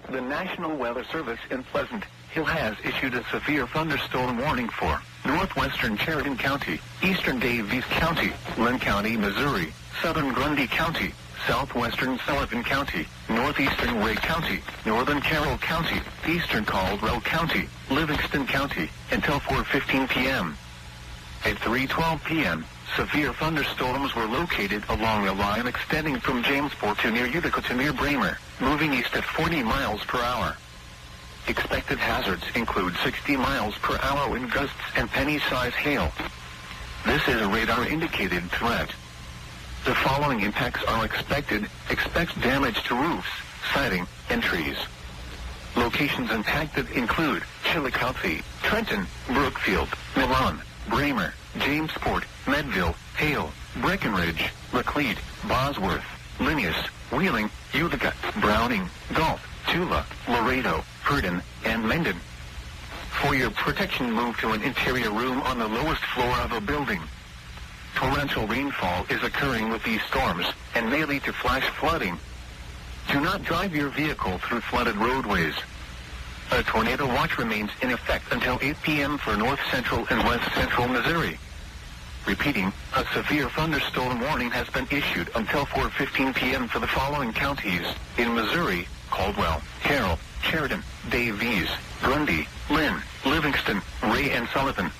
The National Weather Service in Pleasant Hill has issued a severe thunderstorm warning for northwestern Sheridan County, eastern Daviess County, Lynn County, Missouri, southern Grundy County, southwestern Sullivan County, northeastern Ray County, northern Carroll County, eastern Caldwell County, Livingston County, until 4:15 p.m. At 3:12 p.m., severe thunderstorms were located along a line extending from Jamesport to near Utica to near Bramer, moving east at 40 miles per hour. Expected hazards include 60 miles per hour wind gusts and penny-size hail. This is a radar-indicated threat. The following impacts are expected. Expect damage to roofs, siding, and trees. Locations impacted include Chillicothe, Trenton, Brookfield, Milan, Bramer, Jamesport, Medville, Hale, Breckenridge, Laclede, Bosworth, Linneus, Wheeling, Utica, Browning, Galt, Tula, Laredo, Herndon, and Mendon. For your protection, move to an interior room on the lowest floor of a building. Torrential rainfall is occurring with these storms and may lead to flash flooding. Do not drive your vehicle through flooded roadways. A tornado watch remains in effect until 8 p.m. for north central and west central Missouri. Repeating, a severe thunderstorm warning has been issued until 4:15 p.m. for the following counties in Missouri: Caldwell, Carroll, Sheridan, Daviess, Grundy, Lynn, Livingston, Ray and Sullivan.